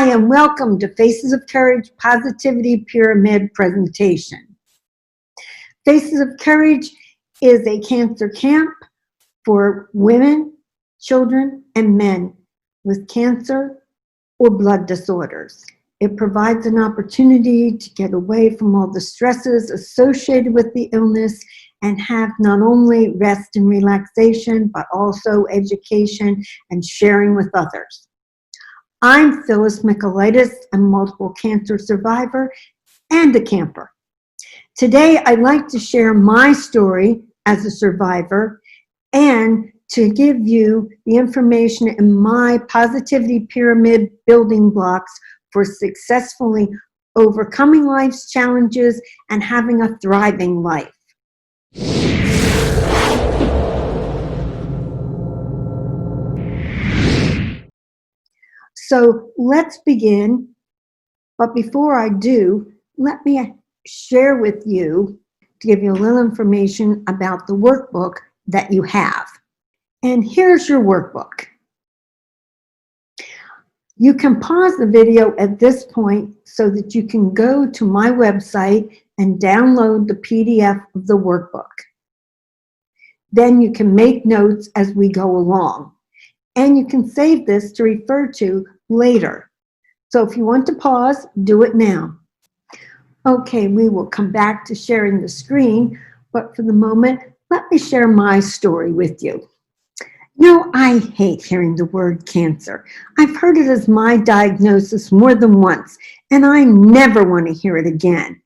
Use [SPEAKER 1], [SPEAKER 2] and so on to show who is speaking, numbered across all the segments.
[SPEAKER 1] Hi, and welcome to Faces of Courage Positivity Pyramid presentation. Faces of Courage is a cancer camp for women, children, and men with cancer or blood disorders. It provides an opportunity to get away from all the stresses associated with the illness and have not only rest and relaxation, but also education and sharing with others. I'm Phyllis Mikolaitis, a multiple cancer survivor and a camper. Today, I'd like to share my story as a survivor and to give you the information in my positivity pyramid building blocks for successfully overcoming life's challenges and having a thriving life. So let's begin, but before I do, let me share with you, to give you a little information about the workbook that you have. And here's your workbook. You can pause the video at this point so that you can go to my website and download the PDF of the workbook. Then you can make notes as we go along. And you can save this to refer to later. So if you want to pause, do it now. Okay, we will come back to sharing the screen, but for the moment, let me share my story with you. You know, I hate hearing the word cancer. I've heard it as my diagnosis more than once, and I never want to hear it again.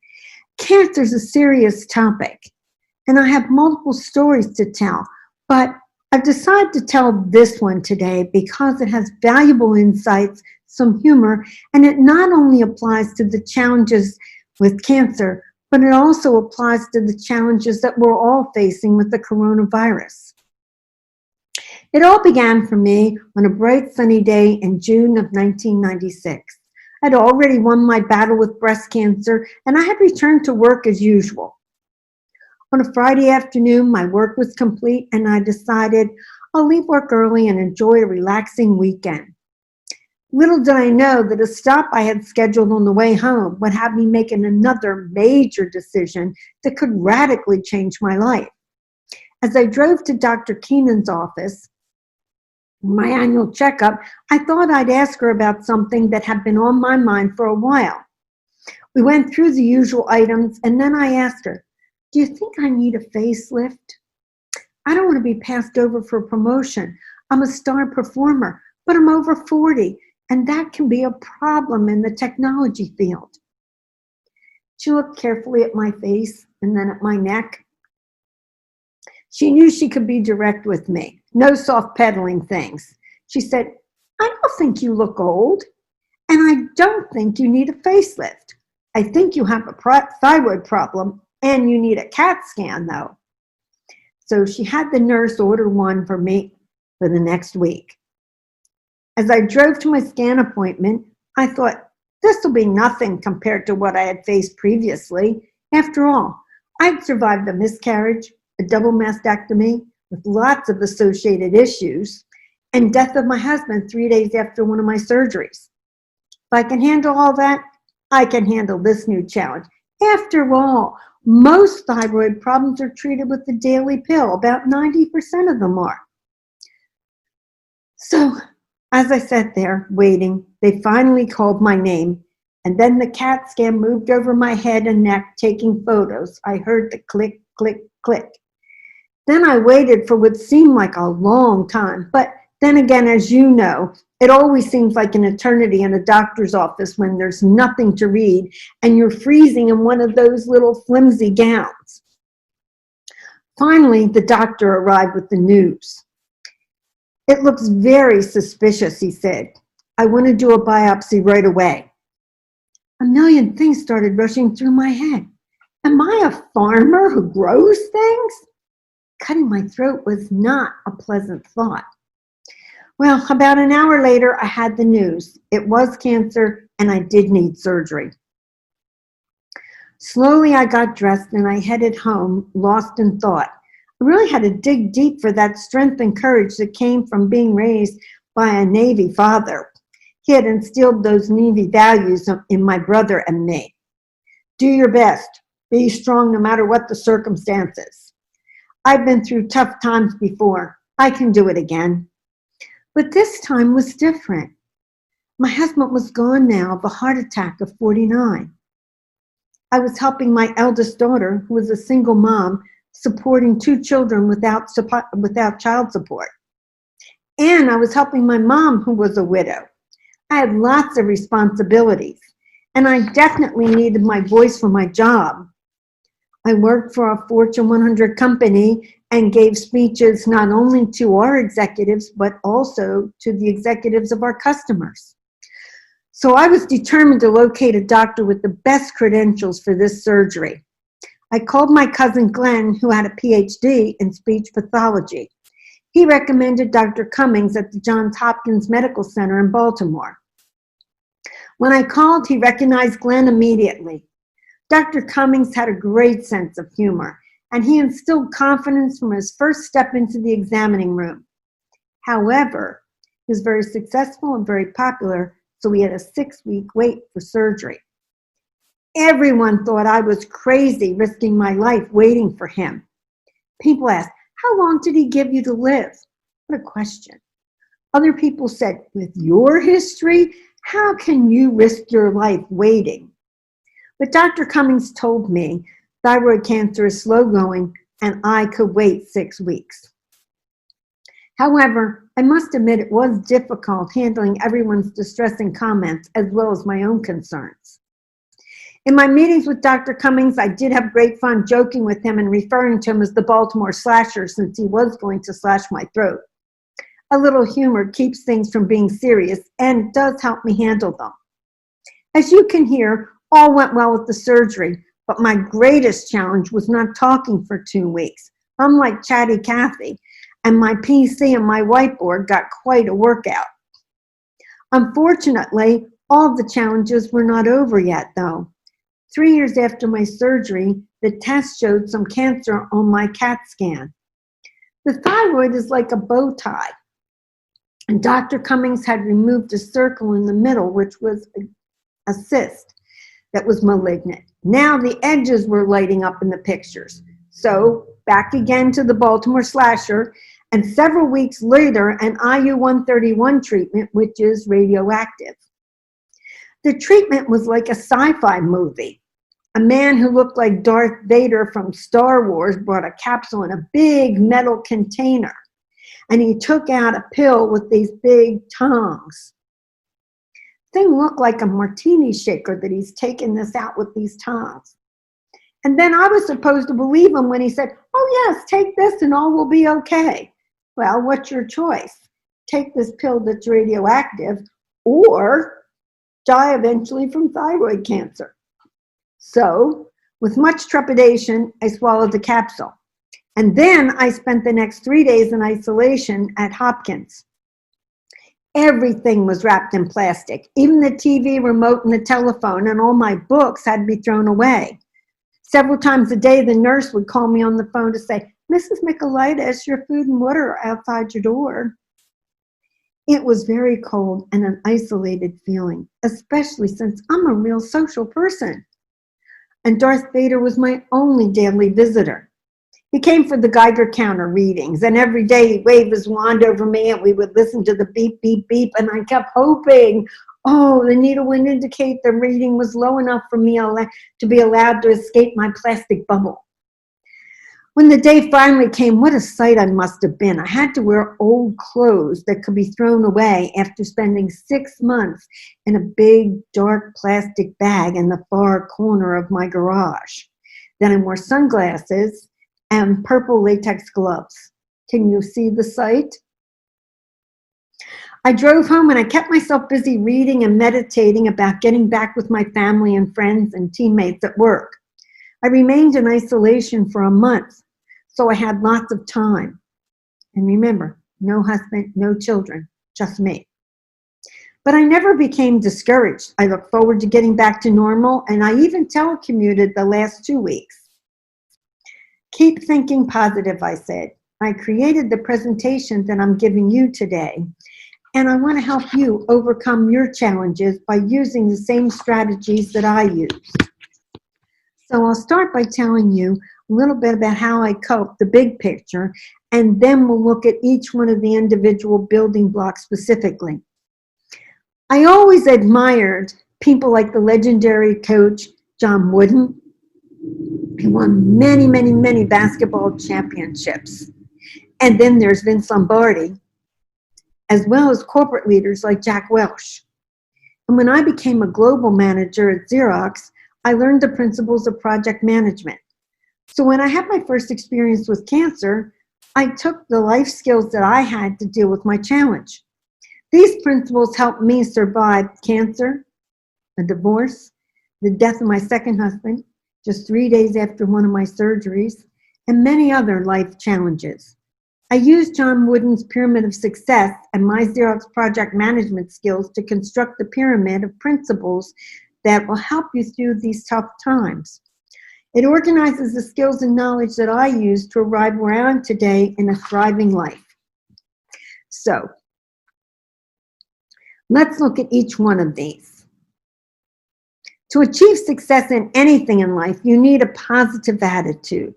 [SPEAKER 1] Cancer is a serious topic, and I have multiple stories to tell, but I've decided to tell this one today because it has valuable insights, some humor, and it not only applies to the challenges with cancer, but it also applies to the challenges that we're all facing with the coronavirus. It all began for me on a bright sunny day in June of 1996. I'd already won my battle with breast cancer, and I had returned to work as usual. On a Friday afternoon, my work was complete, and I decided I'll leave work early and enjoy a relaxing weekend. Little did I know that a stop I had scheduled on the way home would have me making another major decision that could radically change my life. As I drove to Dr. Keenan's office, my annual checkup, I thought I'd ask her about something that had been on my mind for a while. We went through the usual items, and then I asked her, "Do you think I need a facelift? I don't want to be passed over for a promotion. I'm a star performer, but I'm over 40, and that can be a problem in the technology field." She looked carefully at my face and then at my neck. She knew she could be direct with me. No soft peddling things. She said, "I don't think you look old, and I don't think you need a facelift. I think you have a thyroid problem, and you need a CAT scan, though." So she had the nurse order one for me for the next week. As I drove to my scan appointment, I thought, this will be nothing compared to what I had faced previously. After all, I'd survived a miscarriage, a double mastectomy with lots of associated issues, and death of my husband 3 days after one of my surgeries. If I can handle all that, I can handle this new challenge. After all, most thyroid problems are treated with the daily pill. About 90% of them are. So, as I sat there waiting, they finally called my name, and then the CAT scan moved over my head and neck, taking photos. I heard the click, click, click. Then I waited for what seemed like a long time, but then again, as you know, it always seems like an eternity in a doctor's office when there's nothing to read and you're freezing in one of those little flimsy gowns. Finally, the doctor arrived with the news. "It looks very suspicious," he said. "I want to do a biopsy right away." A million things started rushing through my head. Am I a farmer who grows things? Cutting my throat was not a pleasant thought. Well, about an hour later, I had the news. It was cancer, and I did need surgery. Slowly, I got dressed, and I headed home, lost in thought. I really had to dig deep for that strength and courage that came from being raised by a Navy father. He had instilled those Navy values in my brother and me. Do your best. Be strong no matter what the circumstances. I've been through tough times before. I can do it again. But this time was different. My husband was gone now of a heart attack of 49. I was helping my eldest daughter, who was a single mom, supporting 2 children without child support. And I was helping my mom, who was a widow. I had lots of responsibilities, and I definitely needed my voice for my job. I worked for a Fortune 100 company and gave speeches not only to our executives, but also to the executives of our customers. So I was determined to locate a doctor with the best credentials for this surgery. I called my cousin Glenn, who had a PhD in speech pathology. He recommended Dr. Cummings at the Johns Hopkins Medical Center in Baltimore. When I called, he recognized Glenn immediately. Dr. Cummings had a great sense of humor, and he instilled confidence from his first step into the examining room. However, he was very successful and very popular, so we had a 6-week wait for surgery. Everyone thought I was crazy risking my life waiting for him. People asked, how long did he give you to live? What a question. Other people said, with your history, how can you risk your life waiting? But Dr. Cummings told me thyroid cancer is slow going and I could wait 6 weeks. However, I must admit it was difficult handling everyone's distressing comments as well as my own concerns. In my meetings with Dr. Cummings, I did have great fun joking with him and referring to him as the Baltimore Slasher since he was going to slash my throat. A little humor keeps things from being serious and does help me handle them. As you can hear, all went well with the surgery, but my greatest challenge was not talking for 2 weeks. I'm like Chatty Cathy, and my PC and my whiteboard got quite a workout. Unfortunately, all the challenges were not over yet, though. 3 years after my surgery, the test showed some cancer on my CAT scan. The thyroid is like a bow tie, and Dr. Cummings had removed a circle in the middle, which was a cyst that was malignant. Now the edges were lighting up in the pictures. So back again to the Baltimore Slasher, and several weeks later, an IU-131 treatment, which is radioactive. The treatment was like a sci-fi movie. A man who looked like Darth Vader from Star Wars brought a capsule in a big metal container, and he took out a pill with these big tongs. Thing looked like a martini shaker that he's taking this out with these tongs. And then I was supposed to believe him when he said, oh yes, take this and all will be okay. Well, what's your choice? Take this pill that's radioactive or die eventually from thyroid cancer. So, with much trepidation, I swallowed the capsule. And then I spent the next 3 days in isolation at Hopkins. Everything was wrapped in plastic. Even the TV remote and the telephone and all my books had to be thrown away. Several times a day, the nurse would call me on the phone to say, Mrs. Mikolaitis, your food and water are outside your door. It was very cold and an isolated feeling, especially since I'm a real social person. And Darth Vader was my only daily visitor. He came for the Geiger counter readings, and every day he'd wave his wand over me and we would listen to the beep, beep, beep, and I kept hoping, oh, the needle would indicate the reading was low enough for me to be allowed to escape my plastic bubble. When the day finally came, what a sight I must have been. I had to wear old clothes that could be thrown away after spending 6 months in a big, dark plastic bag in the far corner of my garage. Then I wore sunglasses and purple latex gloves. Can you see the sight? I drove home and I kept myself busy reading and meditating about getting back with my family and friends and teammates at work. I remained in isolation for a month, so I had lots of time. And remember, no husband, no children, just me. But I never became discouraged. I look forward to getting back to normal, and I even telecommuted the last 2 weeks. Keep thinking positive, I said. I created the presentation that I'm giving you today, And I want to help you overcome your challenges by using the same strategies that I use. So I'll start by telling you a little bit about how I cope, the big picture, and then we'll look at each one of the individual building blocks specifically. I always admired people like the legendary coach John Wooden. He won many, many, many basketball championships. And then there's Vince Lombardi, as well as corporate leaders like Jack Welch. And when I became a global manager at Xerox, I learned the principles of project management. So when I had my first experience with cancer, I took the life skills that I had to deal with my challenge. These principles helped me survive cancer, a divorce, the death of my second husband, just 3 days after one of my surgeries, and many other life challenges. I used John Wooden's pyramid of success and my Xerox project management skills to construct the pyramid of principles that will help you through these tough times. It organizes the skills and knowledge that I use to arrive where I am today in a thriving life. So, let's look at each one of these. To achieve success in anything in life, you need a positive attitude.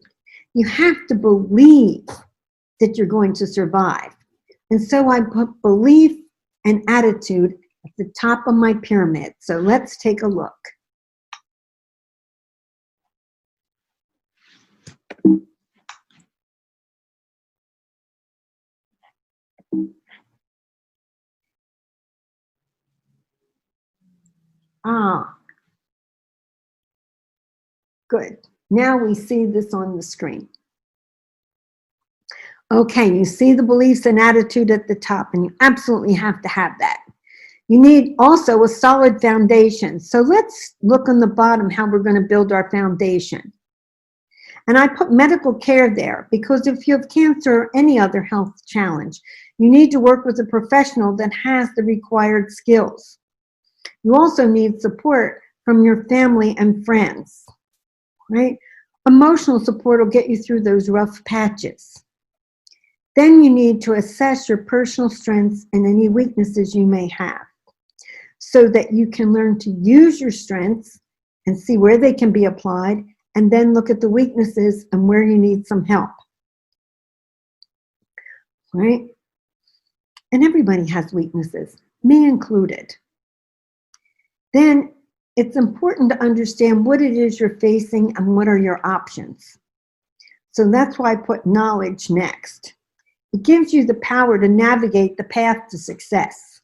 [SPEAKER 1] You have to believe that you're going to survive. And so I put belief and attitude at the top of my pyramid. So let's take a look. Good. Now we see this on the screen. Okay, you see the beliefs and attitude at the top, and you absolutely have to have that. You need also a solid foundation. So let's look on the bottom how we're going to build our foundation. And I put medical care there because if you have cancer or any other health challenge, you need to work with a professional that has the required skills. You also need support from your family and friends, right? Emotional support will get you through those rough patches. Then you need to assess your personal strengths and any weaknesses you may have so that you can learn to use your strengths and see where they can be applied, and then look at the weaknesses and where you need some help, right? And everybody has weaknesses, me included. Then it's important to understand what it is you're facing and what are your options. So that's why I put knowledge next. It gives you the power to navigate the path to success.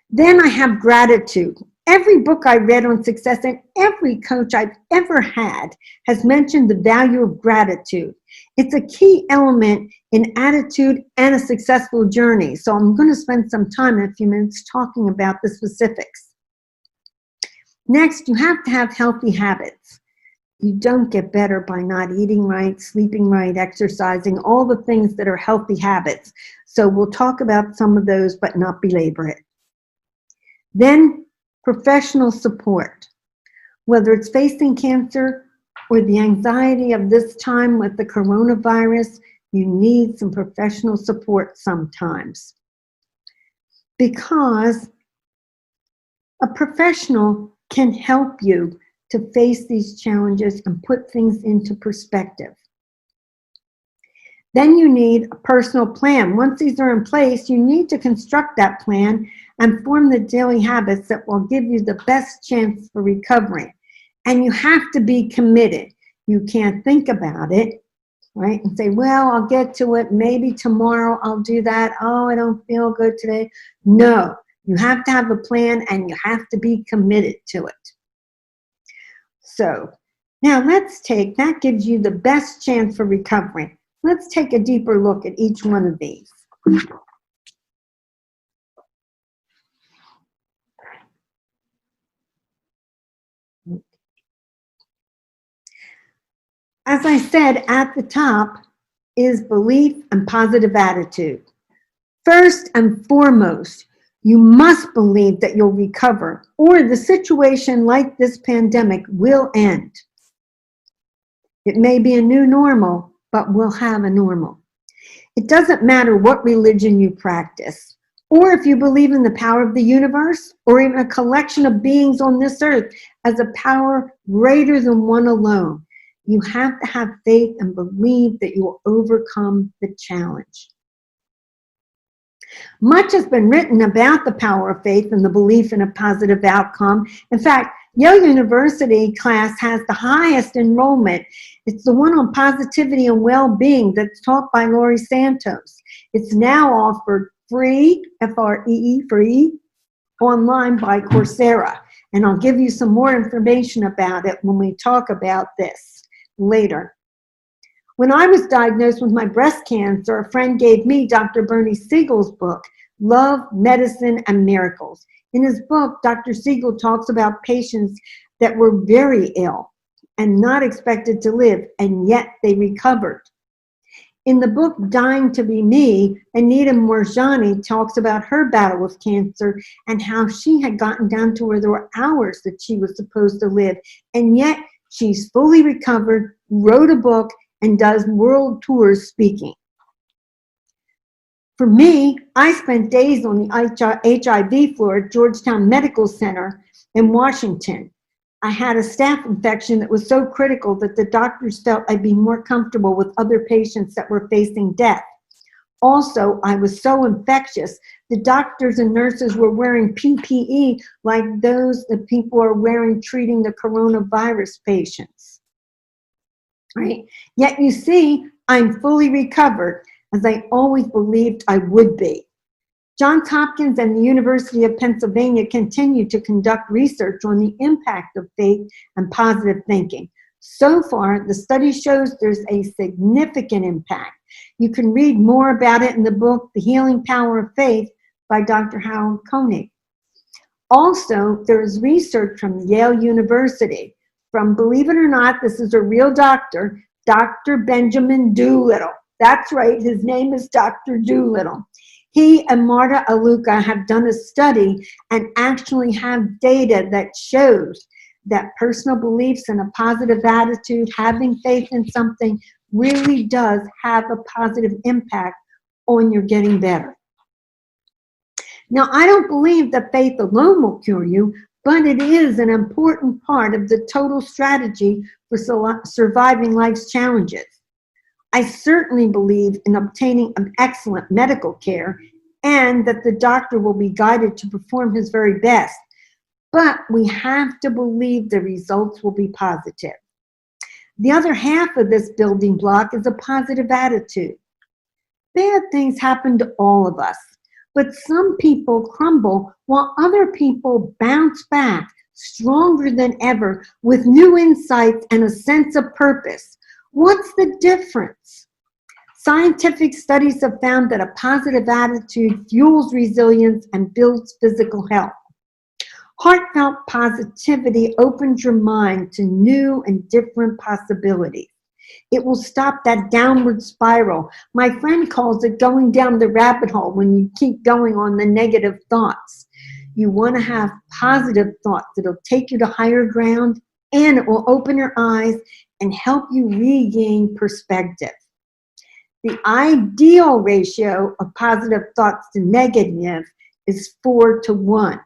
[SPEAKER 1] Then I have gratitude. Every book I read on success and every coach I've ever had has mentioned the value of gratitude. It's a key element in attitude and a successful journey. So I'm going to spend some time in a few minutes talking about the specifics. Next, you have to have healthy habits. You don't get better by not eating right, sleeping right, exercising, all the things that are healthy habits. So we'll talk about some of those, but not belabor it. Then, professional support. Whether it's facing cancer or the anxiety of this time with the coronavirus, you need some professional support sometimes. Because a professional can help you to face these challenges and put things into perspective. Then you need a personal plan. Once these are in place, you need to construct that plan and form the daily habits that will give you the best chance for recovery. And you have to be committed. You can't think about it, right? And say, well, I'll get to it. Maybe tomorrow I'll do that. Oh, I don't feel good today. No, you have to have a plan and you have to be committed to it. So now that gives you the best chance for recovery. Let's take a deeper look at each one of these. As I said, at the top is belief and positive attitude. First and foremost, you must believe that you'll recover, or the situation like this pandemic will end. It may be a new normal, but we'll have a normal. It doesn't matter what religion you practice Or if you believe in the power of the universe, or even a collection of beings on this earth as a power greater than one alone, you have to have faith and believe that you will overcome the challenge. Much has been written about the power of faith and the belief in a positive outcome. In fact, Yale University class has the highest enrollment. It's the one on positivity and well-being that's taught by Laurie Santos. It's now offered free, F-R-E-E, free, online by Coursera. And I'll give you some more information about it when we talk about this later. When I was diagnosed with my breast cancer, a friend gave me Dr. Bernie Siegel's book, Love, Medicine, and Miracles. In his book, Dr. Siegel talks about patients that were very ill and not expected to live, and yet they recovered. In the book, Dying to Be Me, Anita Moorjani talks about her battle with cancer and how she had gotten down to where there were hours that she was supposed to live, and yet she's fully recovered, wrote a book, and does world tours speaking. For me, I spent days on the HIV floor at Georgetown Medical Center in Washington. I had a staph infection that was so critical that the doctors felt I'd be more comfortable with other patients that were facing death. Also, I was so infectious, the doctors and nurses were wearing PPE like those that people are wearing treating the coronavirus patients. Right? Yet you see, I'm fully recovered, as I always believed I would be. Johns Hopkins and the University of Pennsylvania continue to conduct research on the impact of faith and positive thinking. So far, the study shows there's a significant impact. You can read more about it in the book, The Healing Power of Faith by Dr. Howard Koenig. Also, there is research from Yale University from, believe it or not, this is a real doctor, Dr. Benjamin Doolittle. That's right, his name is Dr. Doolittle. He and Marta Aluka have done a study and actually have data that shows that personal beliefs and a positive attitude, having faith in something, really does have a positive impact on your getting better. Now, I don't believe that faith alone will cure you, but it is an important part of the total strategy for surviving life's challenges. I certainly believe in obtaining an excellent medical care and that the doctor will be guided to perform his very best, but we have to believe the results will be positive. The other half of this building block is a positive attitude. Bad things happen to all of us, but some people crumble while other people bounce back stronger than ever with new insights and a sense of purpose. What's the difference? Scientific studies have found that a positive attitude fuels resilience and builds physical health. Heartfelt positivity opens your mind to new and different possibilities. It will stop that downward spiral. My friend calls it going down the rabbit hole when you keep going on the negative thoughts. You want to have positive thoughts that'll take you to higher ground, and it will open your eyes and help you regain perspective. The ideal ratio of positive thoughts to negative is 4-to-1.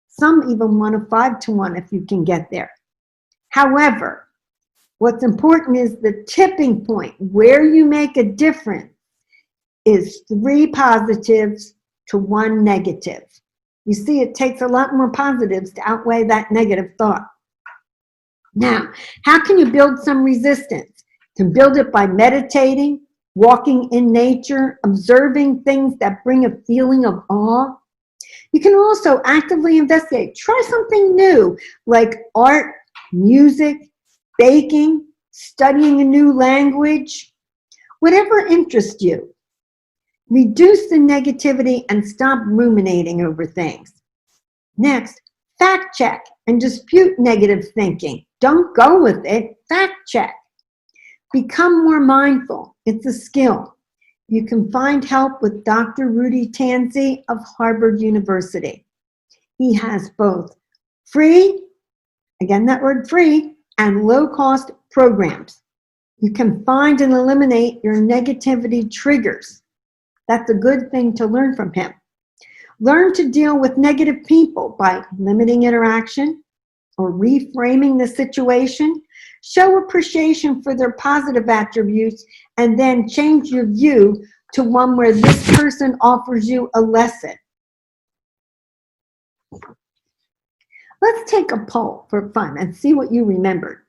[SPEAKER 1] Some even want a 5-to-1 if you can get there. However, what's important is the tipping point where you make a difference is 3 positives to 1 negative. You see, it takes a lot more positives to outweigh that negative thought. Now, how can you build some resistance? You can build it by meditating, walking in nature, observing things that bring a feeling of awe. You can also actively investigate. Try something new like art, music, baking, studying a new language, whatever interests you. Reduce the negativity and stop ruminating over things. Next, fact check and dispute negative thinking. Don't go with it, fact check. Become more mindful. It's a skill. You can find help with Dr. Rudy Tanzi of Harvard University. He has both free, again that word free, and low-cost programs. You can find and eliminate your negativity triggers. That's a good thing to learn from him. Learn to deal with negative people by limiting interaction or reframing the situation. Show appreciation for their positive attributes and then change your view to one where this person offers you a lesson. Let's take a poll for fun and see what you remembered.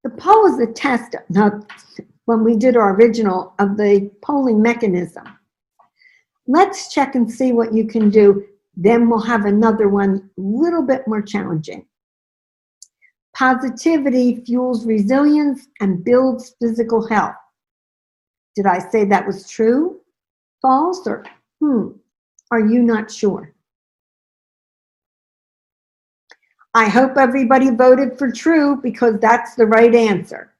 [SPEAKER 1] The poll is a test when we did our original of the polling mechanism. Let's check and see what you can do. Then we'll have another one a little bit more challenging. Positivity fuels resilience and builds physical health. Did I say that was true, false, or are you not sure? I hope everybody voted for true because that's the right answer.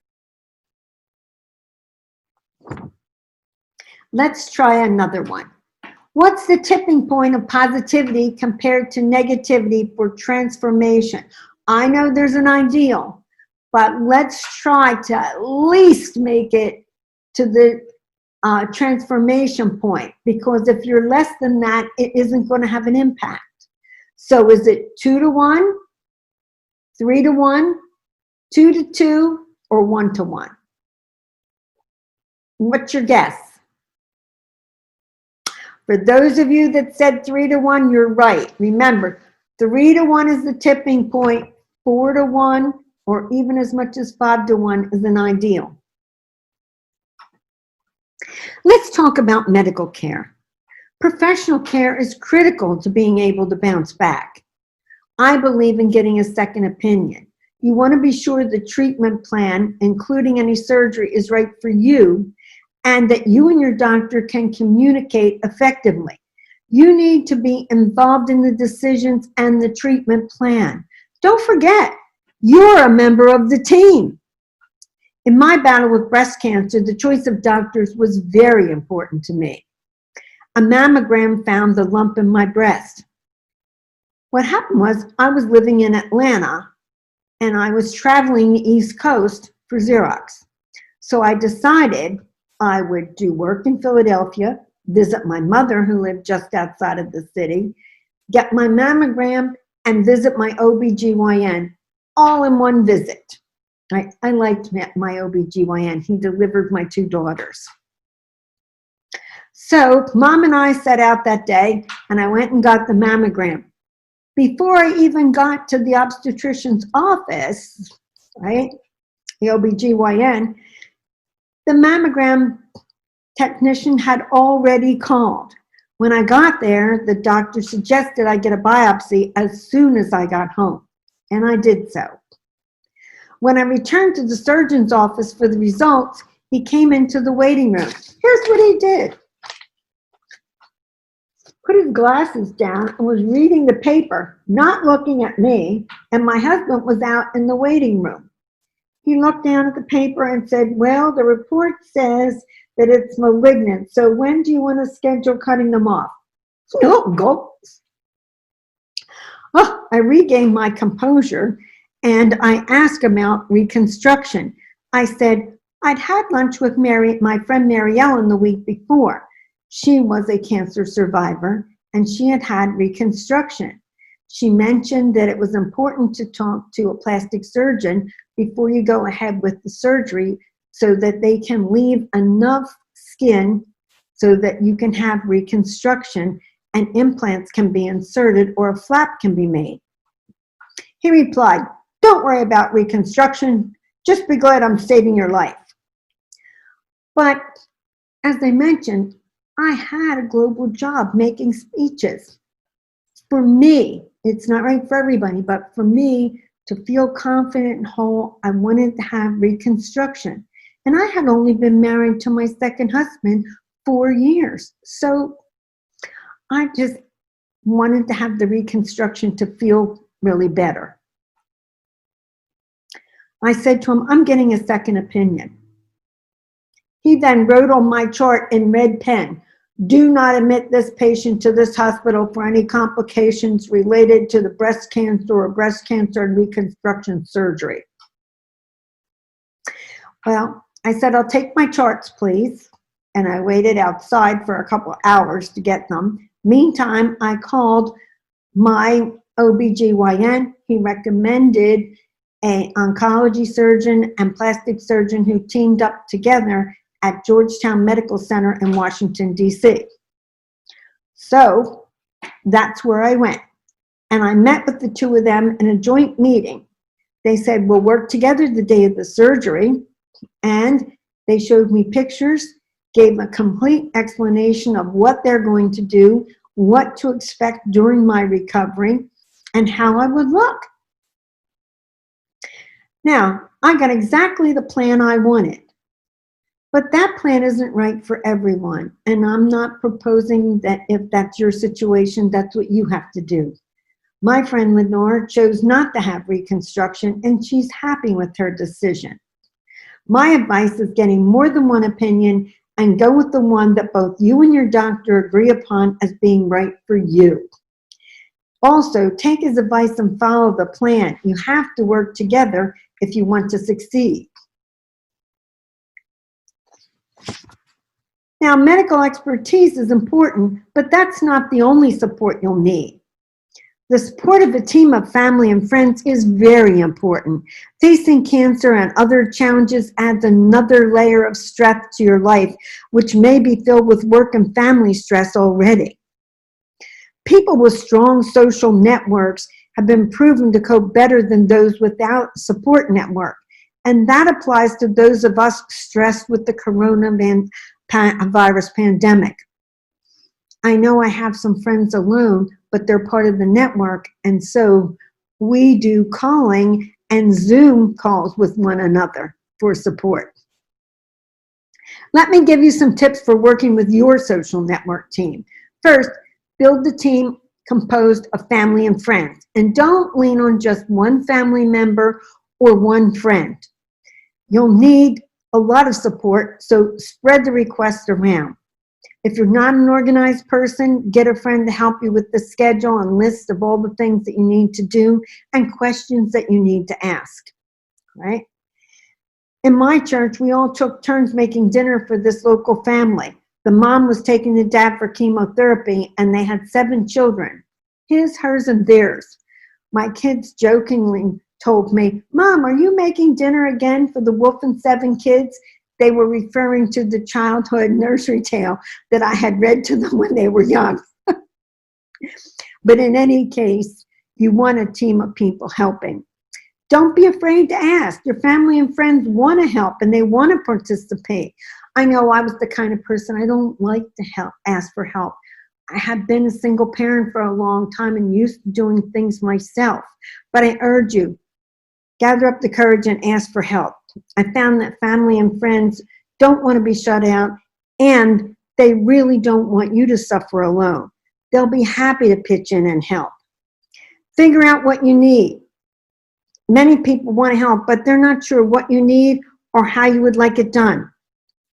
[SPEAKER 1] Let's try another one. What's the tipping point of positivity compared to negativity for transformation? I know there's an ideal, but let's try to at least make it to the transformation point, because if you're less than that, it isn't going to have an impact. So is it 2 to 1, 3 to 1, 2 to 2, or 1 to 1? What's your guess? For those of you that said 3 to 1, you're right. Remember, 3 to 1 is the tipping point, 4 to 1, or even as much as 5 to 1 is an ideal. Let's talk about medical care. Professional care is critical to being able to bounce back. I believe in getting a second opinion. You want to be sure the treatment plan, including any surgery, is right for you, and that you and your doctor can communicate effectively. You need to be involved in the decisions and the treatment plan. Don't forget, you're a member of the team. In my battle with breast cancer, the choice of doctors was very important to me. A mammogram found the lump in my breast. What happened was I was living in Atlanta and I was traveling the East Coast for Xerox. So I decided I would do work in Philadelphia, visit my mother who lived just outside of the city, get my mammogram, and visit my OBGYN all in one visit. I liked my OBGYN. He delivered my 2 daughters. So Mom and I set out that day and I went and got the mammogram. Before I even got to the obstetrician's office, right, the OBGYN, the mammogram technician had already called. When I got there, the doctor suggested I get a biopsy as soon as I got home, and I did so. When I returned to the surgeon's office for the results, he came into the waiting room. Here's what he did. Put his glasses down and was reading the paper, not looking at me, and my husband was out in the waiting room. He looked down at the paper and said, well, the report says that it's malignant, so when do you want to schedule cutting them off? No, go. Oh, I regained my composure and I asked about reconstruction. I said, I'd had lunch with my friend Mary Ellen the week before. She was a cancer survivor and she had had reconstruction. She mentioned that it was important to talk to a plastic surgeon before you go ahead with the surgery so that they can leave enough skin so that you can have reconstruction and implants can be inserted or a flap can be made. He replied, don't worry about reconstruction, just be glad I'm saving your life. But as I mentioned, I had a global job making speeches. For me, it's not right for everybody, but for me to feel confident and whole, I wanted to have reconstruction. And I had only been married to my second husband 4 years. So I just wanted to have the reconstruction to feel really better. I said to him, I'm getting a second opinion. He then wrote on my chart in red pen, do not admit this patient to this hospital for any complications related to the breast cancer or breast cancer and reconstruction surgery. Well, I said, I'll take my charts, please. and I waited outside for a couple hours to get them. Meantime, I called my OBGYN. He recommended an oncology surgeon and plastic surgeon who teamed up together at Georgetown Medical Center in Washington, D.C. So that's where I went. And I met with the two of them in a joint meeting. They said, we'll work together the day of the surgery. And they showed me pictures, gave a complete explanation of what they're going to do, what to expect during my recovery, and how I would look. Now, I got exactly the plan I wanted. But that plan isn't right for everyone. And I'm not proposing that if that's your situation, that's what you have to do. My friend Lenore chose not to have reconstruction, and she's happy with her decision. My advice is getting more than one opinion and go with the one that both you and your doctor agree upon as being right for you. Also, take his advice and follow the plan. You have to work together if you want to succeed. Now, medical expertise is important, but that's not the only support you'll need. The support of a team of family and friends is very important. Facing cancer and other challenges adds another layer of stress to your life, which may be filled with work and family stress already. People with strong social networks have been proven to cope better than those without a support network. And that applies to those of us stressed with the coronavirus pandemic. I know I have some friends alone, but they're part of the network, and so we do calling and Zoom calls with one another for support. Let me give you some tips for working with your social network team. First, build the team composed of family and friends, and don't lean on just one family member or one friend. You'll need a lot of support, so spread the requests around. If you're not an organized person, get a friend to help you with the schedule and list of all the things that you need to do and questions that you need to ask, right? In my church, we all took turns making dinner for this local family. The mom was taking the dad for chemotherapy, and they had 7 children, his, hers, and theirs. My kids jokingly told me, "Mom, are you making dinner again for the wolf and 7 kids?" They were referring to the childhood nursery tale that I had read to them when they were young. But in any case, you want a team of people helping. Don't be afraid to ask. Your family and friends want to help and they want to participate. I know I was the kind of person I don't like to ask for help. I have been a single parent for a long time and used to doing things myself. But I urge you, gather up the courage and ask for help. I found that family and friends don't want to be shut out, and they really don't want you to suffer alone. They'll be happy to pitch in and help. Figure out what you need. Many people want to help, but they're not sure what you need or how you would like it done.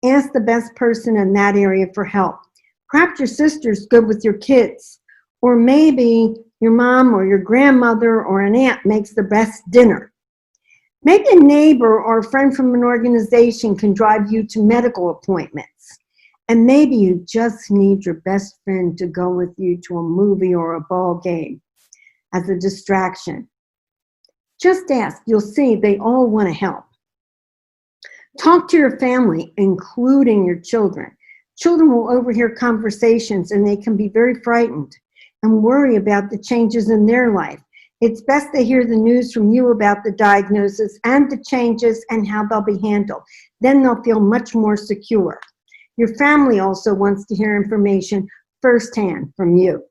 [SPEAKER 1] Ask the best person in that area for help. Perhaps your sister's good with your kids, or maybe your mom or your grandmother or an aunt makes the best dinner. Maybe a neighbor or a friend from an organization can drive you to medical appointments. And maybe you just need your best friend to go with you to a movie or a ball game as a distraction. Just ask. You'll see they all want to help. Talk to your family, including your children. Children will overhear conversations and they can be very frightened and worry about the changes in their life. It's best to hear the news from you about the diagnosis and the changes and how they'll be handled. Then they'll feel much more secure. Your family also wants to hear information firsthand from you.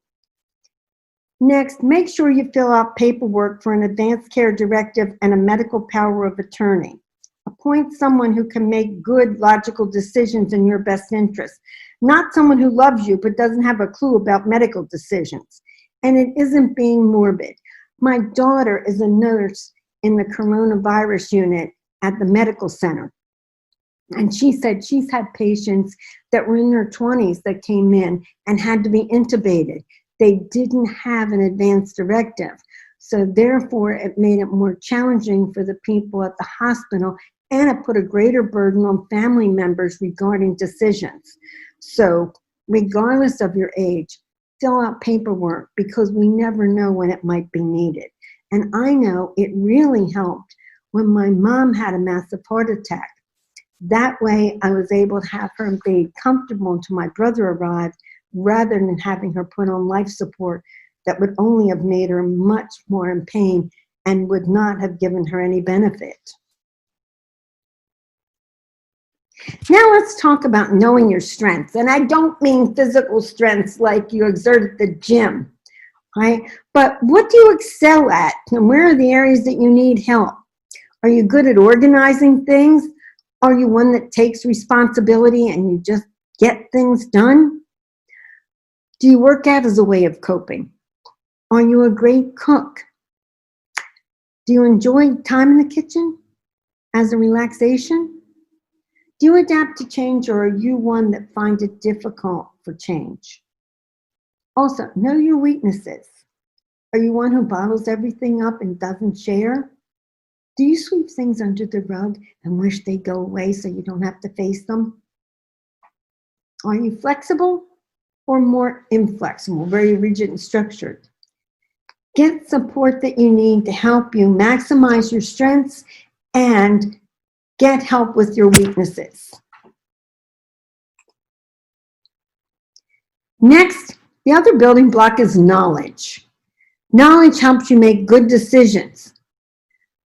[SPEAKER 1] Next, make sure you fill out paperwork for an advanced care directive and a medical power of attorney. Appoint someone who can make good, logical decisions in your best interest, not someone who loves you but doesn't have a clue about medical decisions. And it isn't being morbid. My daughter is a nurse in the coronavirus unit at the medical center. And she said she's had patients that were in their 20s that came in and had to be intubated. They didn't have an advance directive. So therefore, it made it more challenging for the people at the hospital and it put a greater burden on family members regarding decisions. So regardless of your age, fill out paperwork because we never know when it might be needed. And I know it really helped when my mom had a massive heart attack. That way I was able to have her be comfortable until my brother arrived, rather than having her put on life support that would only have made her much more in pain and would not have given her any benefit. Now let's talk about knowing your strengths. And I don't mean physical strengths like you exert at the gym, right? But what do you excel at? And where are the areas that you need help? Are you good at organizing things? Are you one that takes responsibility and you just get things done? Do you work out as a way of coping? Are you a great cook? Do you enjoy time in the kitchen as a relaxation? Do you adapt to change, or are you one that finds it difficult for change? Also, know your weaknesses. Are you one who bottles everything up and doesn't share? Do you sweep things under the rug and wish they'd go away so you don't have to face them? Are you flexible or more inflexible, very rigid and structured? Get support that you need to help you maximize your strengths and get help with your weaknesses. Next, the other building block is knowledge. Knowledge helps you make good decisions.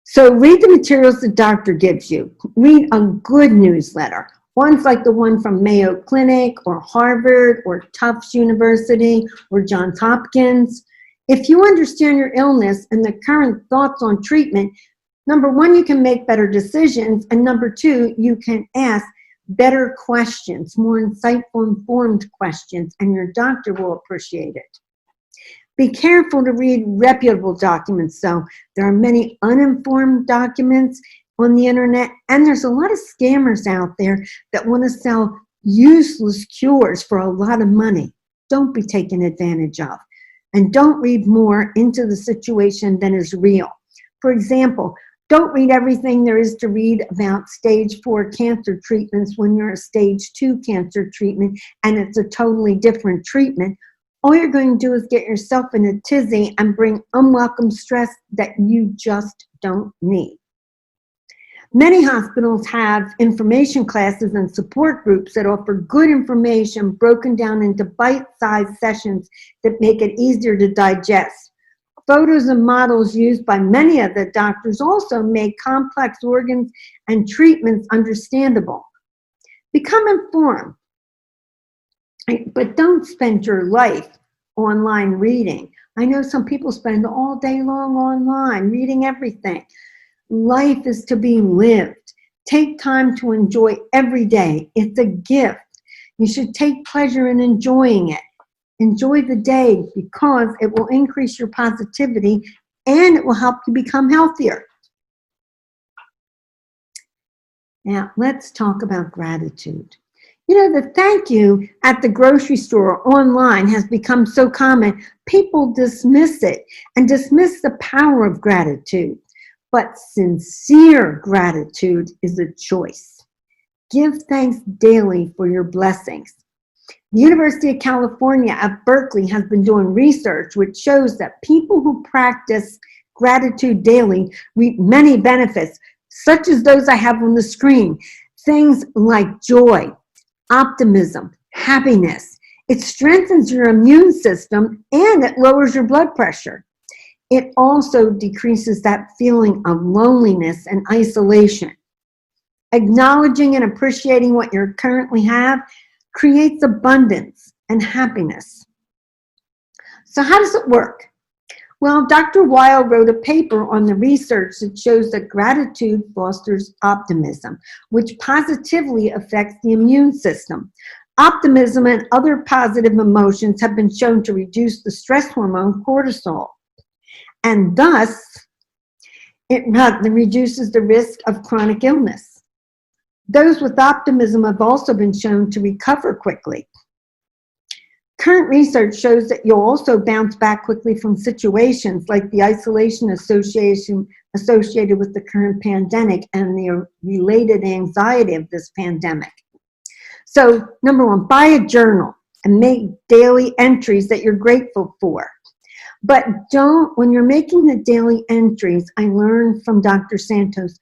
[SPEAKER 1] So read the materials the doctor gives you. Read a good newsletter. Ones like the one from Mayo Clinic or Harvard or Tufts University or Johns Hopkins. If you understand your illness and the current thoughts on treatment, number one, you can make better decisions, and number two, you can ask better questions, more insightful, informed questions, and your doctor will appreciate it. Be careful to read reputable documents, though. There are many uninformed documents on the internet, and there's a lot of scammers out there that want to sell useless cures for a lot of money. Don't be taken advantage of. And don't read more into the situation than is real. For example, don't read everything there is to read about stage 4 cancer treatments when you're a stage 2 cancer treatment and it's a totally different treatment. All you're going to do is get yourself in a tizzy and bring unwelcome stress that you just don't need. Many hospitals have information classes and support groups that offer good information broken down into bite-sized sessions that make it easier to digest. Photos and models used by many of the doctors also make complex organs and treatments understandable. Become informed, but don't spend your life online reading. I know some people spend all day long online reading everything. Life is to be lived. Take time to enjoy every day. It's a gift. You should take pleasure in enjoying it. Enjoy the day because it will increase your positivity and it will help you become healthier. Now, let's talk about gratitude. You know, the thank you at the grocery store or online has become so common, people dismiss it and dismiss the power of gratitude. But sincere gratitude is a choice. Give thanks daily for your blessings. The University of California at Berkeley has been doing research which shows that people who practice gratitude daily reap many benefits, such as those I have on the screen. Things like joy, optimism, happiness. It strengthens your immune system and it lowers your blood pressure. It also decreases that feeling of loneliness and isolation. Acknowledging and appreciating what you currently have creates abundance and happiness. So how does it work? Well, Dr. Weil wrote a paper on the research that shows that gratitude fosters optimism, which positively affects the immune system. Optimism and other positive emotions have been shown to reduce the stress hormone cortisol. And thus, it reduces the risk of chronic illness. Those with optimism have also been shown to recover quickly. Current research shows that you'll also bounce back quickly from situations like the isolation association associated with the current pandemic and the related anxiety of this pandemic. So, number one, buy a journal and make daily entries that you're grateful for. But when you're making the daily entries, I learned from Dr. Santos,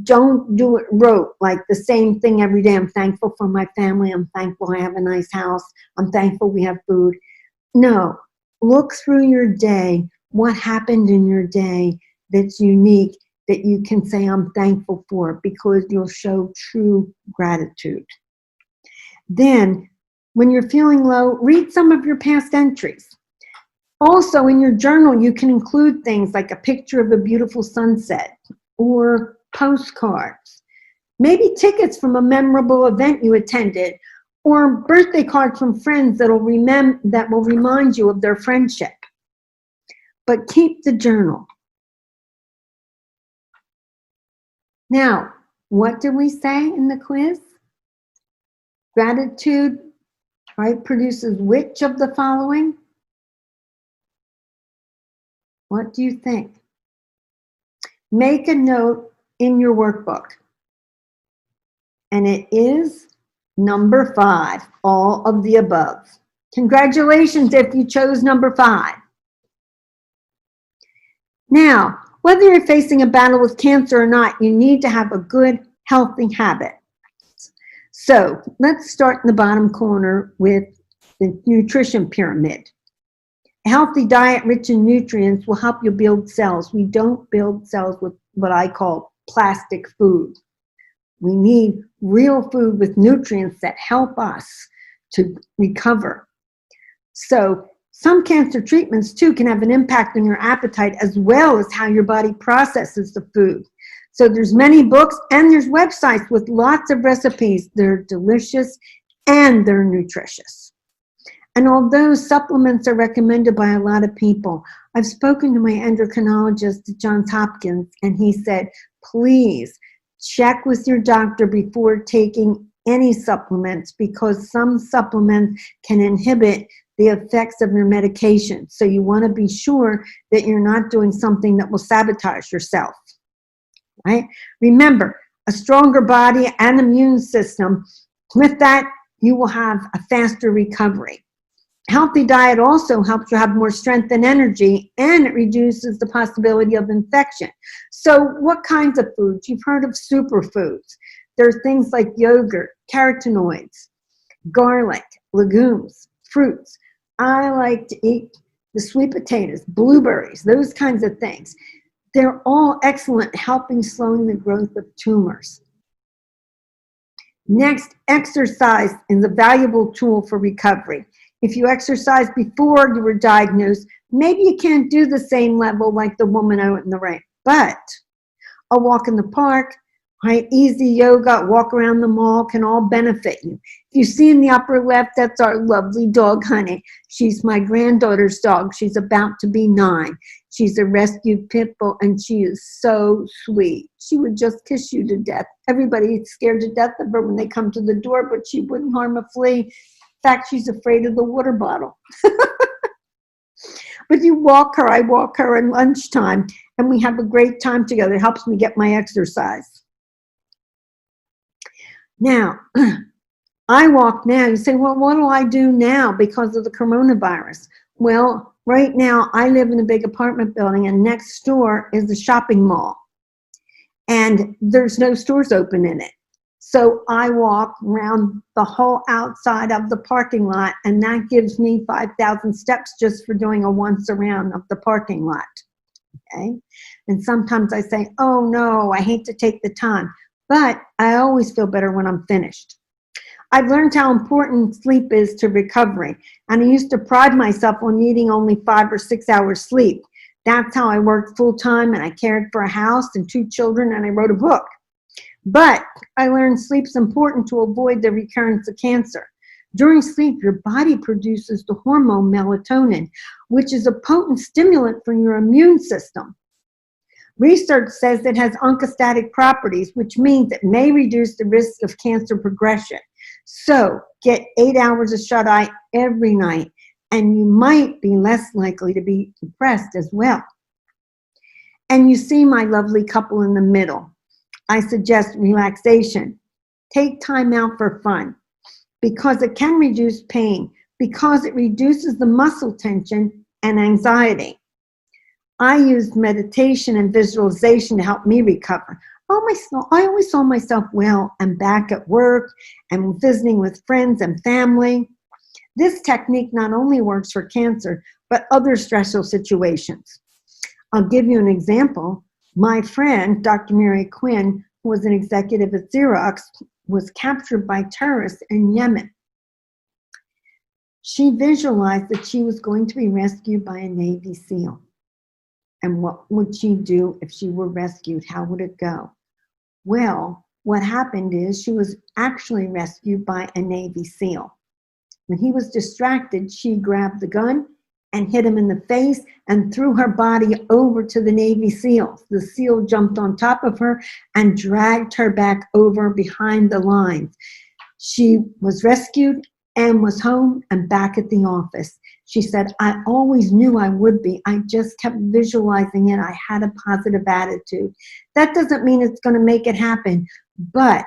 [SPEAKER 1] don't do it rote, like the same thing every day. I'm thankful for my family. I'm thankful I have a nice house. I'm thankful we have food. No, look through your day. What happened in your day that's unique that you can say I'm thankful for, because you'll show true gratitude. Then, when you're feeling low, read some of your past entries. Also, in your journal, you can include things like a picture of a beautiful sunset or postcards, maybe tickets from a memorable event you attended, or birthday cards from friends that will remind you of their friendship. But keep the journal. Now, what did we say in the quiz? Gratitude, right, produces which of the following? What do you think? Make a note in your workbook. And it is number 5, all of the above. Congratulations if you chose number 5. Now, whether you're facing a battle with cancer or not, you need to have a good, healthy habit. So let's start in the bottom corner with the nutrition pyramid. A healthy diet rich in nutrients will help you build cells. We don't build cells with what I call plastic food. We need real food with nutrients that help us to recover. So some cancer treatments too can have an impact on your appetite as well as how your body processes the food. So there's many books and there's websites with lots of recipes. They're delicious and they're nutritious. And although supplements are recommended by a lot of people, I've spoken to my endocrinologist at Johns Hopkins, and he said, please check with your doctor before taking any supplements, because some supplements can inhibit the effects of your medication. So you want to be sure that you're not doing something that will sabotage yourself, right? Remember, a stronger body and immune system, with that, you will have a faster recovery. Healthy diet also helps you have more strength and energy, and it reduces the possibility of infection. So what kinds of foods? You've heard of superfoods. There are things like yogurt, carotenoids, garlic, legumes, fruits. I like to eat the sweet potatoes, blueberries, those kinds of things. They're all excellent helping slowing the growth of tumors. Next, exercise is a valuable tool for recovery. If you exercised before you were diagnosed, maybe you can't do the same level like the woman out in the rain, but a walk in the park, right, easy yoga, walk around the mall can all benefit you. If you see in the upper left, that's our lovely dog, Honey. She's my granddaughter's dog. She's about to be 9. She's a rescued pit bull, and she is so sweet. She would just kiss you to death. Everybody is scared to death of her when they come to the door, but she wouldn't harm a flea. In fact, she's afraid of the water bottle. But you walk her, I walk her at lunchtime, and we have a great time together. It helps me get my exercise. Now, I walk now. You say, well, what do I do now because of the coronavirus? Well, right now, I live in a big apartment building, and next door is the shopping mall. And there's no stores open in it. So I walk around the whole outside of the parking lot, and that gives me 5,000 steps just for doing a once around of the parking lot, okay? And sometimes I say, oh no, I hate to take the time, but I always feel better when I'm finished. I've learned how important sleep is to recovery, and I used to pride myself on needing only 5 or 6 hours sleep. That's how I worked full time, and I cared for a house and 2 children, and I wrote a book. But I learned sleep's important to avoid the recurrence of cancer. During sleep, your body produces the hormone melatonin, which is a potent stimulant for your immune system. Research says it has oncostatic properties, which means it may reduce the risk of cancer progression. So get 8 hours of shut-eye every night, and you might be less likely to be depressed as well. And you see my lovely couple in the middle. I suggest relaxation. Take time out for fun because it can reduce pain, because it reduces the muscle tension and anxiety. I used meditation and visualization to help me recover. I always saw myself well and back at work and visiting with friends and family. This technique not only works for cancer, but other stressful situations. I'll give you an example. My friend, Dr. Mary Quinn, who was an executive at Xerox, was captured by terrorists in Yemen. She visualized that she was going to be rescued by a Navy SEAL. And what would she do if she were rescued? How would it go? Well, what happened is she was actually rescued by a Navy SEAL. When he was distracted, she grabbed the gun and hit him in the face and threw her body over to the Navy SEALs. The SEAL jumped on top of her and dragged her back over behind the lines. She was rescued and was home and back at the office. She said, I always knew I would be. I just kept visualizing it. I had a positive attitude. That doesn't mean it's going to make it happen, but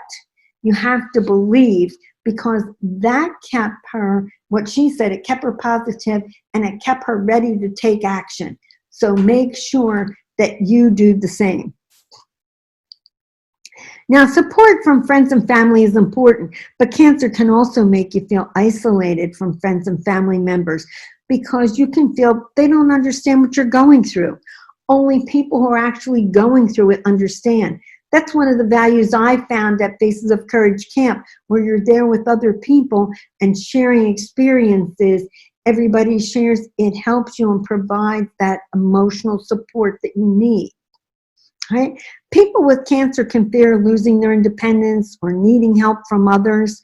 [SPEAKER 1] you have to believe, because that kept her, what she said, it kept her positive and it kept her ready to take action. So make sure that you do the same. Now, support from friends and family is important, but cancer can also make you feel isolated from friends and family members because you can feel they don't understand what you're going through. Only people who are actually going through it understand. That's one of the values I found at Faces of Courage Camp, where you're there with other people and sharing experiences. Everybody shares. It helps you and provides that emotional support that you need. Right? People with cancer can fear losing their independence or needing help from others.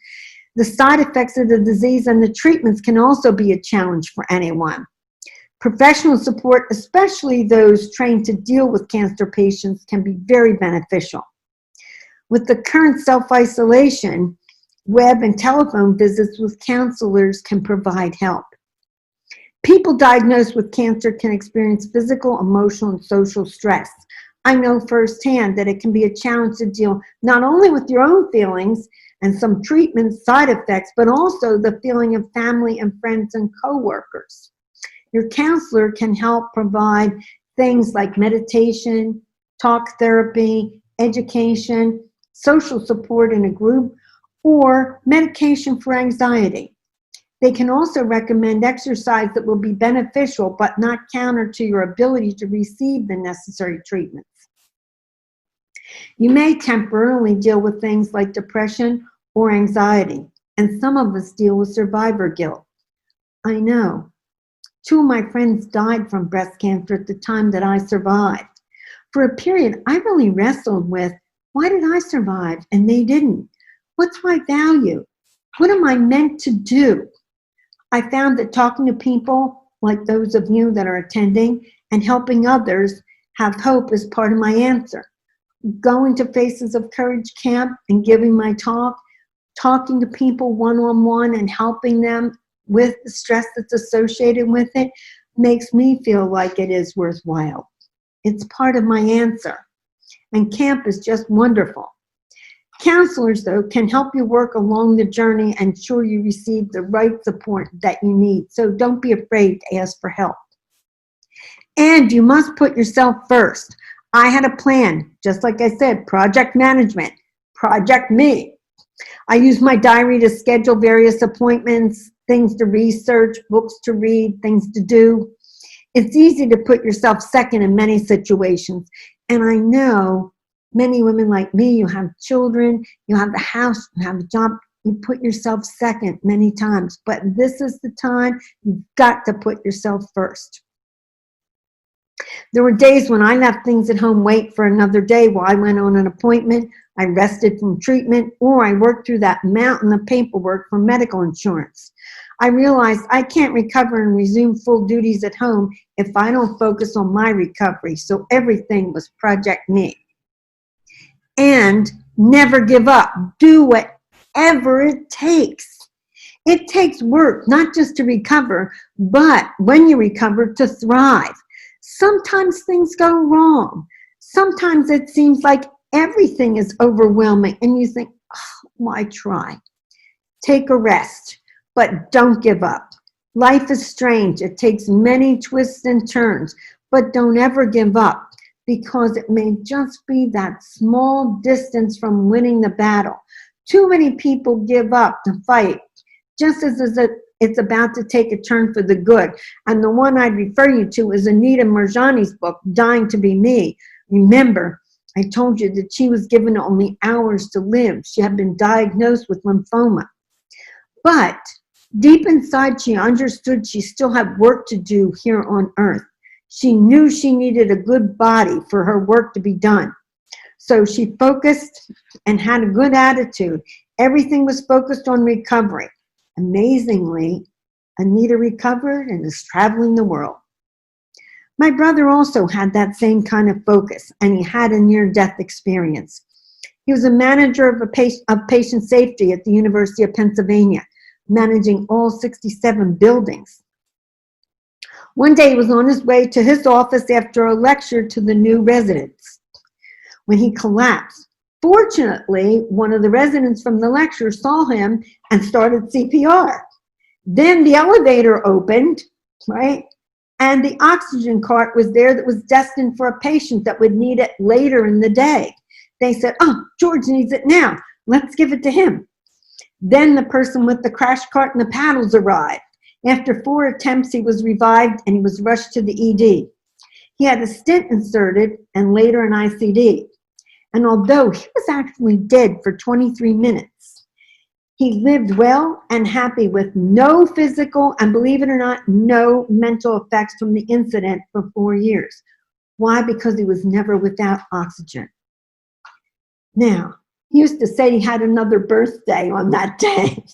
[SPEAKER 1] The side effects of the disease and the treatments can also be a challenge for anyone. Professional support, especially those trained to deal with cancer patients, can be very beneficial. With the current self-isolation, web and telephone visits with counselors can provide help. People diagnosed with cancer can experience physical, emotional, and social stress. I know firsthand that it can be a challenge to deal not only with your own feelings and some treatment side effects, but also the feeling of family and friends and coworkers. Your counselor can help provide things like meditation, talk therapy, education, social support in a group, or medication for anxiety. They can also recommend exercise that will be beneficial but not counter to your ability to receive the necessary treatments. You may temporarily deal with things like depression or anxiety, and some of us deal with survivor guilt. I know. 2 of my friends died from breast cancer at the time that I survived. For a period, I really wrestled with, why did I survive and they didn't? What's my value? What am I meant to do? I found that talking to people like those of you that are attending and helping others have hope is part of my answer. Going to Faces of Courage Camp and giving my talk, talking to people one-on-one and helping them with the stress that's associated with it makes me feel like it is worthwhile. It's part of my answer. And camp is just wonderful. Counselors, though, can help you work along the journey and ensure you receive the right support that you need. So don't be afraid to ask for help. And you must put yourself first. I had a plan, just like I said, project management, project me. I use my diary to schedule various appointments, things to research, books to read, things to do. It's easy to put yourself second in many situations. And I know many women like me, you have children, you have a house, you have a job, you put yourself second many times. But this is the time you've got to put yourself first. There were days when I left things at home, wait for another day while I went on an appointment, I rested from treatment, or I worked through that mountain of paperwork for medical insurance. I realized I can't recover and resume full duties at home if I don't focus on my recovery, so everything was Project Me. And never give up. Do whatever it takes. It takes work, not just to recover, but when you recover, to thrive. Sometimes things go wrong. Sometimes it seems like everything is overwhelming and you think, oh, why try? Take a rest, but don't give up. Life is strange. It takes many twists and turns, but don't ever give up because it may just be that small distance from winning the battle. Too many people give up to fight just as it's about to take a turn for the good. And the one I'd refer you to is Anita Marjani's book, Dying to Be Me. Remember, I told you that she was given only hours to live. She had been diagnosed with lymphoma. But deep inside, she understood she still had work to do here on earth. She knew she needed a good body for her work to be done. So she focused and had a good attitude. Everything was focused on recovery. Amazingly, Anita recovered and is traveling the world. My brother also had that same kind of focus, and he had a near-death experience. He was a manager of patient safety at the University of Pennsylvania, managing all 67 buildings. One day he was on his way to his office after a lecture to the new residents when he collapsed. Fortunately, one of the residents from the lecture saw him and started CPR. Then the elevator opened, right? And the oxygen cart was there that was destined for a patient that would need it later in the day. They said, oh, George needs it now. Let's give it to him. Then the person with the crash cart and the paddles arrived. After 4 attempts, he was revived and he was rushed to the ED. He had a stent inserted and later an ICD. And although he was actually dead for 23 minutes, he lived well and happy with no physical and, believe it or not, no mental effects from the incident for 4 years. Why? Because he was never without oxygen. Now, he used to say he had another birthday on that day.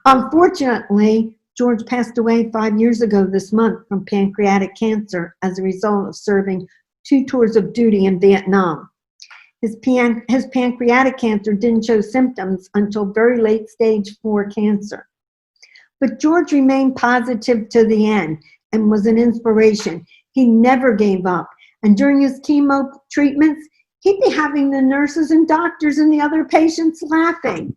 [SPEAKER 1] Unfortunately, George passed away 5 years ago this month from pancreatic cancer as a result of serving 2 tours of duty in Vietnam. His pancreatic cancer didn't show symptoms until very late stage 4 cancer. But George remained positive to the end and was an inspiration. He never gave up. And during his chemo treatments, he'd be having the nurses and doctors and the other patients laughing,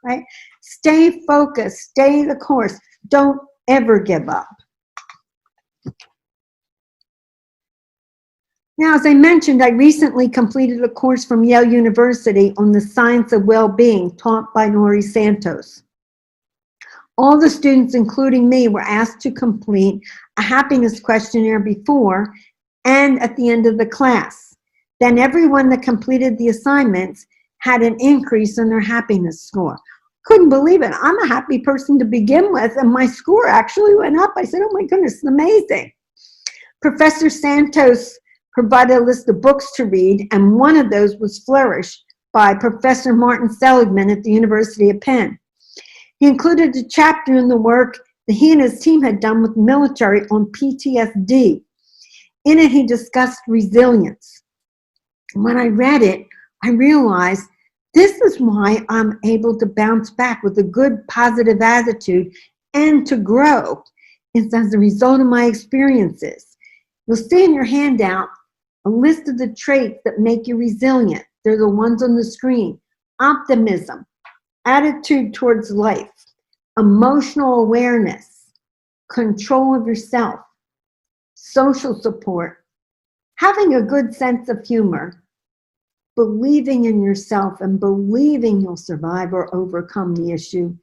[SPEAKER 1] right? Stay focused, stay the course. Don't ever give up. Now, as I mentioned, I recently completed a course from Yale University on the science of well-being taught by Laurie Santos. All the students, including me, were asked to complete a happiness questionnaire before and at the end of the class. Then everyone that completed the assignments had an increase in their happiness score. Couldn't believe it. I'm a happy person to begin with, and my score actually went up. I said, oh my goodness, it's amazing. Professor Santos provided a list of books to read, and one of those was Flourish by Professor Martin Seligman at the University of Penn. He included a chapter in the work that he and his team had done with the military on PTSD. In it, he discussed resilience. When I read it, I realized this is why I'm able to bounce back with a good, positive attitude and to grow. It's as a result of my experiences. You'll see in your handout a list of the traits that make you resilient. They're the ones on the screen. Optimism, attitude towards life, emotional awareness, control of yourself, social support, having a good sense of humor, believing in yourself and believing you'll survive or overcome the issue,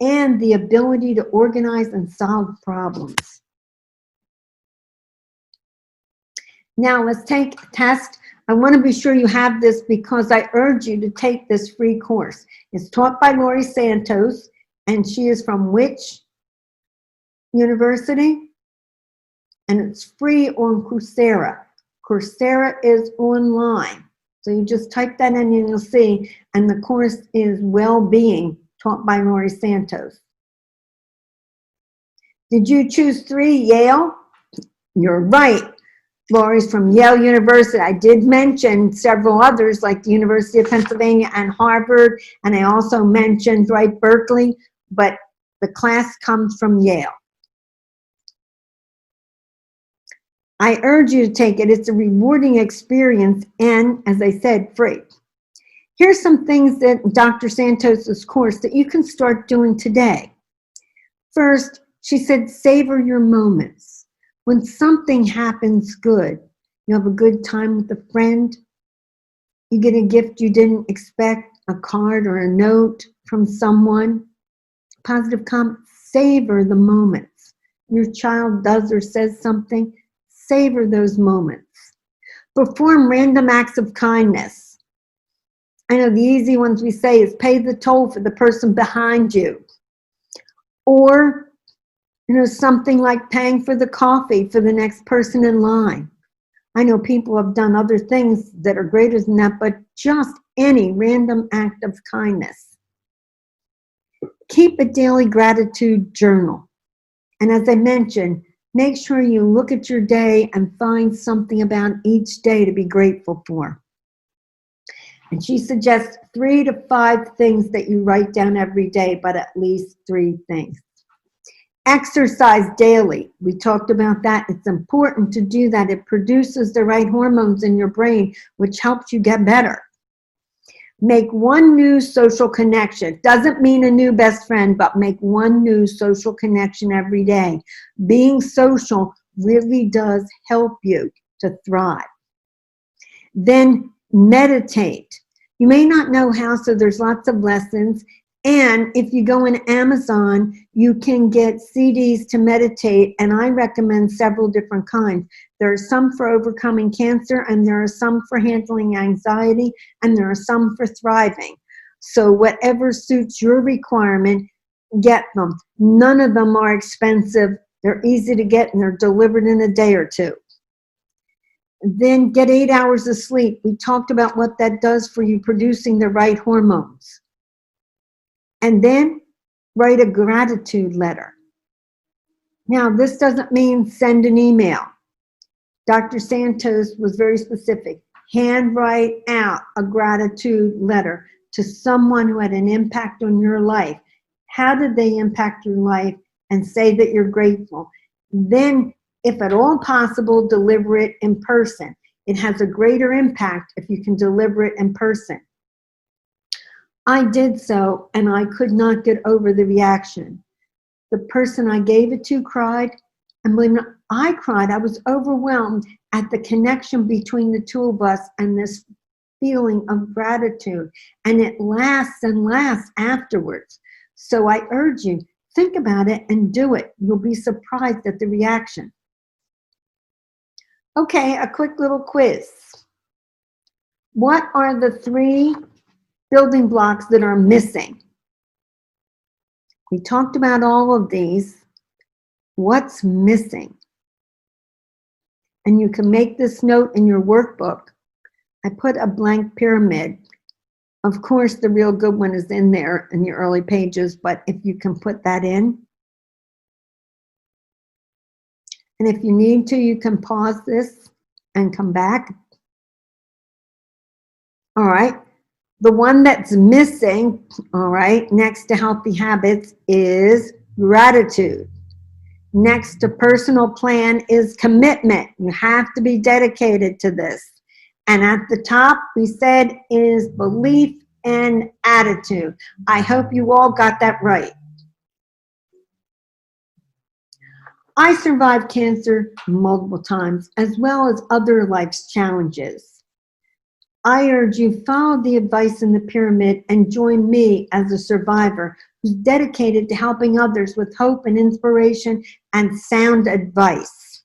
[SPEAKER 1] and the ability to organize and solve problems. Now let's take a test. I want to be sure you have this because I urge you to take this free course. It's taught by Laurie Santos, and she is from which university? And it's free on Coursera. Coursera is online. So you just type that in and you'll see, and the course is Well-Being, taught by Laurie Santos. Did you choose 3, Yale? You're right. Laurie's from Yale University. I did mention several others like the University of Pennsylvania and Harvard, and I also mentioned Berkeley, but the class comes from Yale. I urge you to take it. It's a rewarding experience and, as I said, free. Here's some things that Dr. Santos's course that you can start doing today. First, she said, savor your moments. When something happens good, you have a good time with a friend, you get a gift you didn't expect, a card or a note from someone, positive comment, savor the moments. Your child does or says something, savor those moments. Perform random acts of kindness. I know the easy ones we say is pay the toll for the person behind you. Or, something like paying for the coffee for the next person in line. I know people have done other things that are greater than that, but just any random act of kindness. Keep a daily gratitude journal. And as I mentioned, make sure you look at your day and find something about each day to be grateful for. And she suggests 3 to 5 things that you write down every day, but at least 3 things. Exercise daily. We talked about that. It's important to do that. It produces the right hormones in your brain, which helps you get better. Make 1 new social connection. Doesn't mean a new best friend, but make 1 new social connection every day. Being social really does help you to thrive. Then meditate. You may not know how, so there's lots of lessons. And if you go on Amazon, you can get CDs to meditate, and I recommend several different kinds. There are some for overcoming cancer, and there are some for handling anxiety, and there are some for thriving. So whatever suits your requirement, get them. None of them are expensive. They're easy to get, and they're delivered in a day or 2. Then get 8 hours of sleep. We talked about what that does for you, producing the right hormones. And then write a gratitude letter. Now, this doesn't mean send an email. Dr. Santos was very specific. Handwrite out a gratitude letter to someone who had an impact on your life. How did they impact your life? And say that you're grateful. Then, if at all possible, deliver it in person. It has a greater impact if you can deliver it in person. I did so, and I could not get over the reaction. The person I gave it to cried, and believe me, I cried. I was overwhelmed at the connection between the 2 of us and this feeling of gratitude, and it lasts and lasts afterwards. So I urge you, think about it and do it. You'll be surprised at the reaction. Okay, a quick little quiz. What are the 3 building blocks that are missing? We talked about all of these. What's missing? And you can make this note in your workbook. I put a blank pyramid. Of course, the real good one is in there in the early pages, but if you can put that in. And if you need to, you can pause this and come back. All right. The one that's missing, all right, next to healthy habits is gratitude. Next to personal plan is commitment. You have to be dedicated to this. And at the top, we said, is belief and attitude. I hope you all got that right. I survived cancer multiple times, as well as other life's challenges. I urge you, follow the advice in the pyramid and join me as a survivor who's dedicated to helping others with hope and inspiration and sound advice.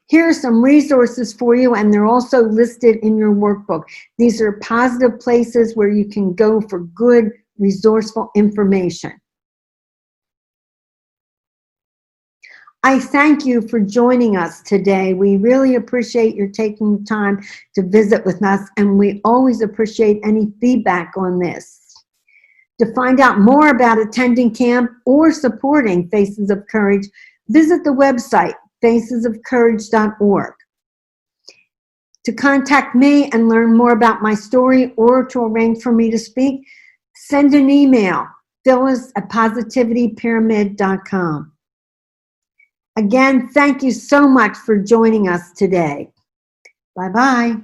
[SPEAKER 1] Here are some resources for you, and they're also listed in your workbook. These are positive places where you can go for good, resourceful information. I thank you for joining us today. We really appreciate your taking time to visit with us, and we always appreciate any feedback on this. To find out more about attending camp or supporting Faces of Courage, visit the website, facesofcourage.org. To contact me and learn more about my story or to arrange for me to speak, send an email, Phyllis@positivitypyramid.com. Again, thank you so much for joining us today. Bye-bye.